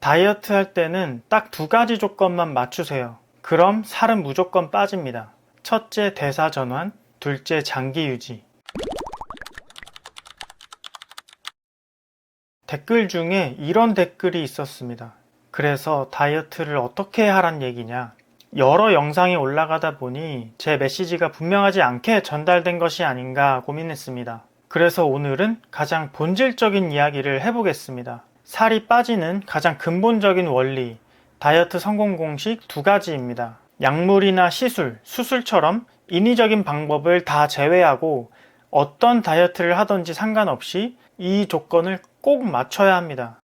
다이어트 할 때는 딱 두 가지 조건만 맞추세요. 그럼 살은 무조건 빠집니다. 첫째, 대사 전환. 둘째, 장기 유지. 댓글 중에 이런 댓글이 있었습니다. 그래서 다이어트를 어떻게 하란 얘기냐? 여러 영상이 올라가다 보니 제 메시지가 분명하지 않게 전달된 것이 아닌가 고민했습니다. 그래서 오늘은 가장 본질적인 이야기를 해보겠습니다. 살이 빠지는 가장 근본적인 원리, 다이어트 성공 공식 두 가지입니다. 약물이나 시술, 수술처럼 인위적인 방법을 다 제외하고 어떤 다이어트를 하든지 상관없이 이 조건을 꼭 맞춰야 합니다.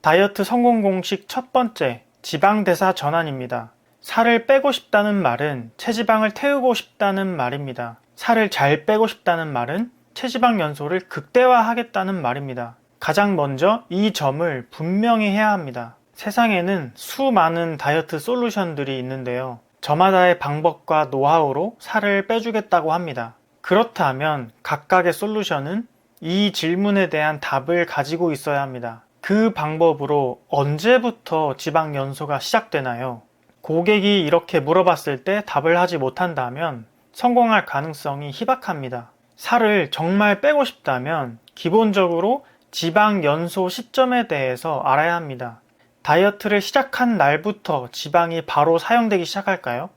다이어트 성공 공식 첫 번째, 지방대사 전환입니다. 살을 빼고 싶다는 말은 체지방을 태우고 싶다는 말입니다. 살을 잘 빼고 싶다는 말은 체지방 연소를 극대화하겠다는 말입니다. 가장 먼저 이 점을 분명히 해야 합니다. 세상에는 수많은 다이어트 솔루션들이 있는데요. 저마다의 방법과 노하우로 살을 빼주겠다고 합니다. 그렇다면 각각의 솔루션은 이 질문에 대한 답을 가지고 있어야 합니다. 그 방법으로 언제부터 지방 연소가 시작되나요? 고객이 이렇게 물어봤을 때 답을 하지 못한다면 성공할 가능성이 희박합니다. 살을 정말 빼고 싶다면 기본적으로 지방 연소 시점에 대해서 알아야 합니다. 다이어트를 시작한 날부터 지방이 바로 사용되기 시작할까요?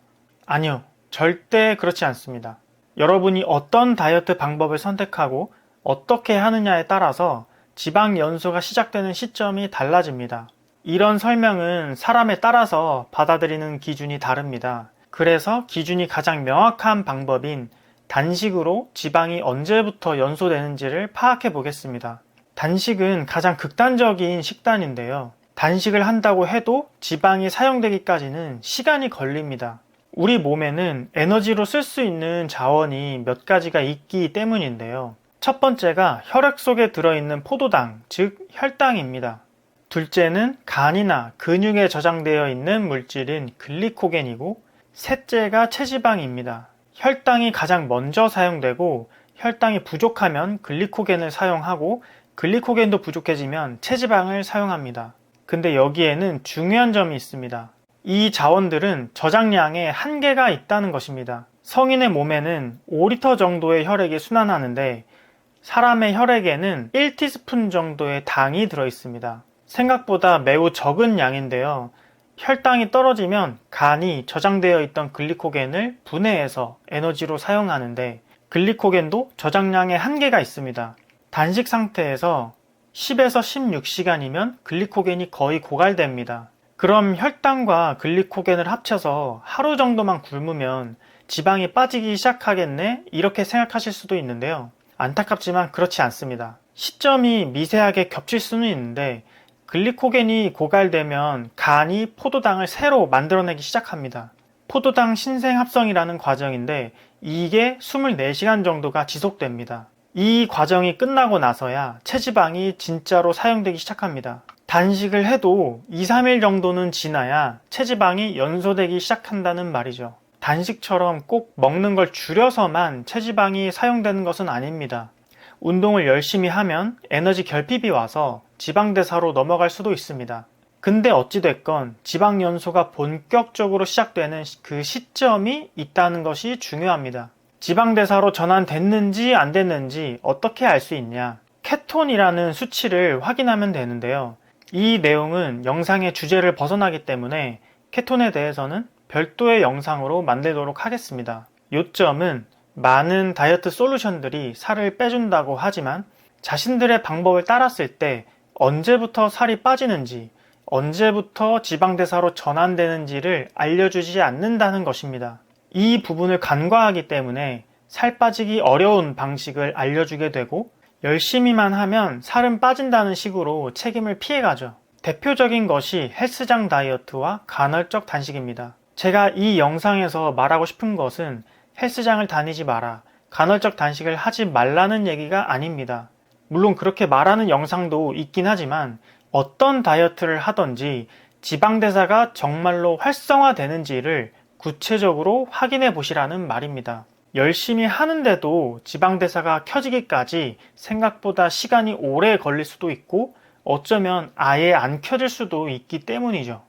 아니요, 절대 그렇지 않습니다. 여러분이 어떤 다이어트 방법을 선택하고 어떻게 하느냐에 따라서 지방 연소가 시작되는 시점이 달라집니다. 이런 설명은 사람에 따라서 받아들이는 기준이 다릅니다. 그래서 기준이 가장 명확한 방법인 단식으로 지방이 언제부터 연소되는지를 파악해 보겠습니다. 단식은 가장 극단적인 식단인데요. 단식을 한다고 해도 지방이 사용되기까지는 시간이 걸립니다. 우리 몸에는 에너지로 쓸 수 있는 자원이 몇 가지가 있기 때문인데요. 첫 번째가 혈액 속에 들어있는 포도당, 즉 혈당입니다. 둘째는 간이나 근육에 저장되어 있는 물질인 글리코겐이고, 셋째가 체지방입니다. 혈당이 가장 먼저 사용되고, 혈당이 부족하면 글리코겐을 사용하고, 글리코겐도 부족해지면 체지방을 사용합니다. 근데 여기에는 중요한 점이 있습니다. 이 자원들은 저장량에 한계가 있다는 것입니다. 성인의 몸에는 5리터 정도의 혈액이 순환하는데 사람의 혈액에는 1티스푼 정도의 당이 들어있습니다. 생각보다 매우 적은 양인데요. 혈당이 떨어지면 간이 저장되어 있던 글리코겐을 분해해서 에너지로 사용하는데 글리코겐도 저장량에 한계가 있습니다. 단식 상태에서 10에서 16시간이면 글리코겐이 거의 고갈됩니다. 그럼 혈당과 글리코겐을 합쳐서 하루 정도만 굶으면 지방이 빠지기 시작하겠네? 이렇게 생각하실 수도 있는데요. 안타깝지만 그렇지 않습니다. 시점이 미세하게 겹칠 수는 있는데 글리코겐이 고갈되면 간이 포도당을 새로 만들어내기 시작합니다. 포도당 신생합성이라는 과정인데 이게 24시간 정도가 지속됩니다. 이 과정이 끝나고 나서야 체지방이 진짜로 사용되기 시작합니다. 단식을 해도 2, 3일 정도는 지나야 체지방이 연소되기 시작한다는 말이죠. 단식처럼 꼭 먹는 걸 줄여서만 체지방이 사용되는 것은 아닙니다. 운동을 열심히 하면 에너지 결핍이 와서 지방대사로 넘어갈 수도 있습니다. 근데 어찌됐건 지방 연소가 본격적으로 시작되는 그 시점이 있다는 것이 중요합니다. 지방대사로 전환됐는지 안 됐는지 어떻게 알 수 있냐? 케톤이라는 수치를 확인하면 되는데요. 이 내용은 영상의 주제를 벗어나기 때문에 케톤에 대해서는 별도의 영상으로 만들도록 하겠습니다. 요점은 많은 다이어트 솔루션들이 살을 빼준다고 하지만 자신들의 방법을 따랐을 때 언제부터 살이 빠지는지, 언제부터 지방대사로 전환되는지를 알려주지 않는다는 것입니다. 이 부분을 간과하기 때문에 살 빠지기 어려운 방식을 알려주게 되고 열심히만 하면 살은 빠진다는 식으로 책임을 피해가죠. 대표적인 것이 헬스장 다이어트와 간헐적 단식입니다. 제가 이 영상에서 말하고 싶은 것은 헬스장을 다니지 마라, 간헐적 단식을 하지 말라는 얘기가 아닙니다. 물론 그렇게 말하는 영상도 있긴 하지만 어떤 다이어트를 하든지 지방대사가 정말로 활성화되는지를 구체적으로 확인해 보시라는 말입니다. 열심히 하는데도 지방대사가 켜지기까지 생각보다 시간이 오래 걸릴 수도 있고 어쩌면 아예 안 켜질 수도 있기 때문이죠.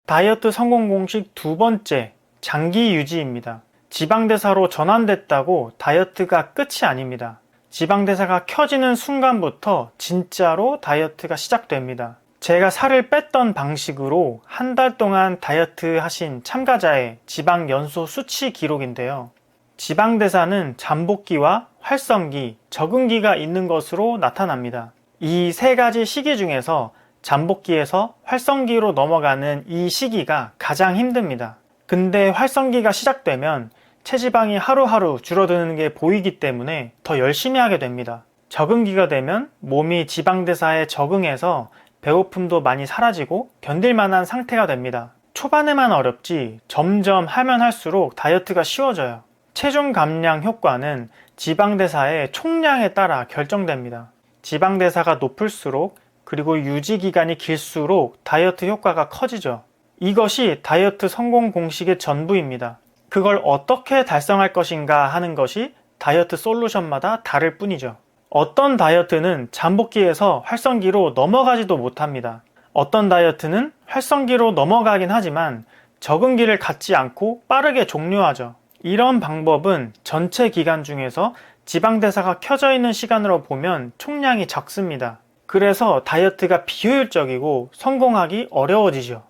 다이어트 성공 공식 두 번째, 장기 유지입니다. 지방대사로 전환됐다고 다이어트가 끝이 아닙니다. 지방대사가 켜지는 순간부터 진짜로 다이어트가 시작됩니다. 제가 살을 뺐던 방식으로 한 달 동안 다이어트 하신 참가자의 지방 연소 수치 기록인데요. 지방대사는 잠복기와 활성기, 적응기가 있는 것으로 나타납니다. 이 세 가지 시기 중에서 잠복기에서 활성기로 넘어가는 이 시기가 가장 힘듭니다. 근데 활성기가 시작되면 체지방이 하루하루 줄어드는 게 보이기 때문에 더 열심히 하게 됩니다. 적응기가 되면 몸이 지방대사에 적응해서 배고픔도 많이 사라지고 견딜만한 상태가 됩니다. 초반에만 어렵지 점점 하면 할수록 다이어트가 쉬워져요. 체중 감량 효과는 지방대사의 총량에 따라 결정됩니다. 지방대사가 높을수록 그리고 유지기간이 길수록 다이어트 효과가 커지죠. 이것이 다이어트 성공 공식의 전부입니다. 그걸 어떻게 달성할 것인가 하는 것이 다이어트 솔루션마다 다를 뿐이죠. 어떤 다이어트는 잠복기에서 활성기로 넘어가지도 못합니다. 어떤 다이어트는 활성기로 넘어가긴 하지만 적응기를 갖지 않고 빠르게 종료하죠. 이런 방법은 전체 기간 중에서 지방대사가 켜져 있는 시간으로 보면 총량이 적습니다. 그래서 다이어트가 비효율적이고 성공하기 어려워지죠.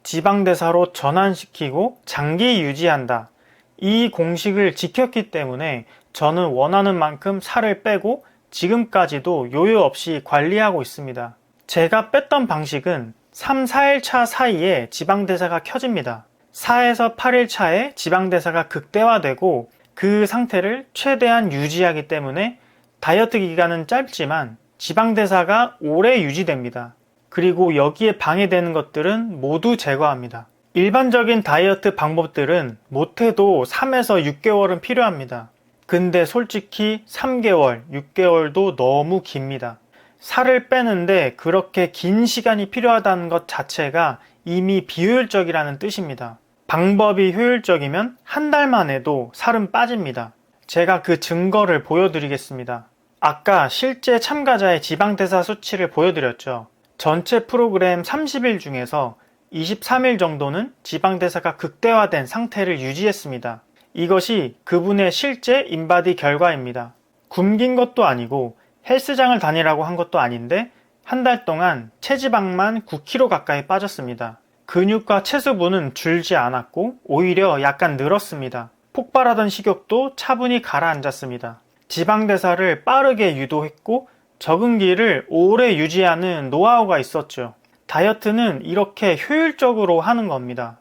지방대사로 전환시키고 장기 유지한다. 이 공식을 지켰기 때문에 저는 원하는 만큼 살을 빼고 지금까지도 요요 없이 관리하고 있습니다. 제가 뺐던 방식은 3, 4일차 사이에 지방대사가 켜집니다. 4에서 8일차에 지방대사가 극대화되고 그 상태를 최대한 유지하기 때문에 다이어트 기간은 짧지만 지방대사가 오래 유지됩니다. 그리고 여기에 방해되는 것들은 모두 제거합니다. 일반적인 다이어트 방법들은 못해도 3에서 6개월은 필요합니다. 근데 솔직히 3개월, 6개월도 너무 깁니다. 살을 빼는데 그렇게 긴 시간이 필요하다는 것 자체가 이미 비효율적이라는 뜻입니다. 방법이 효율적이면 한 달만 해도 살은 빠집니다. 제가 그 증거를 보여드리겠습니다. 아까 실제 참가자의 지방대사 수치를 보여드렸죠. 전체 프로그램 30일 중에서 23일 정도는 지방대사가 극대화된 상태를 유지했습니다. 이것이 그분의 실제 인바디 결과입니다. 굶긴 것도 아니고 헬스장을 다니라고 한 것도 아닌데 한 달 동안 체지방만 9kg 가까이 빠졌습니다. 근육과 체수분은 줄지 않았고 오히려 약간 늘었습니다. 폭발하던 식욕도 차분히 가라앉았습니다. 지방대사를 빠르게 유도했고 적응기를 오래 유지하는 노하우가 있었죠. 다이어트는 이렇게 효율적으로 하는 겁니다.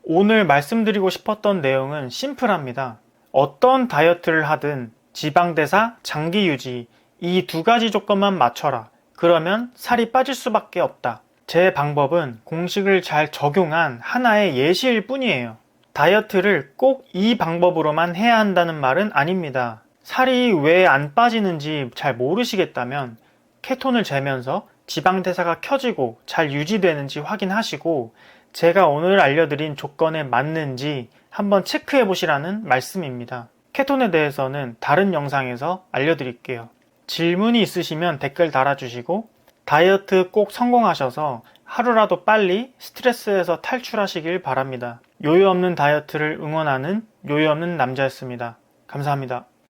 오늘 말씀드리고 싶었던 내용은 심플합니다. 어떤 다이어트를 하든 지방대사, 장기 유지 이 두 가지 조건만 맞춰라. 그러면 살이 빠질 수밖에 없다. 제 방법은 공식을 잘 적용한 하나의 예시일 뿐이에요. 다이어트를 꼭 이 방법으로만 해야 한다는 말은 아닙니다. 살이 왜 안 빠지는지 잘 모르시겠다면 케톤을 재면서 지방대사가 켜지고 잘 유지되는지 확인하시고 제가 오늘 알려드린 조건에 맞는지 한번 체크해 보시라는 말씀입니다. 케톤에 대해서는 다른 영상에서 알려드릴게요. 질문이 있으시면 댓글 달아주시고 다이어트 꼭 성공하셔서 하루라도 빨리 스트레스에서 탈출하시길 바랍니다. 요요 없는 다이어트를 응원하는 요요 없는 남자였습니다. 감사합니다.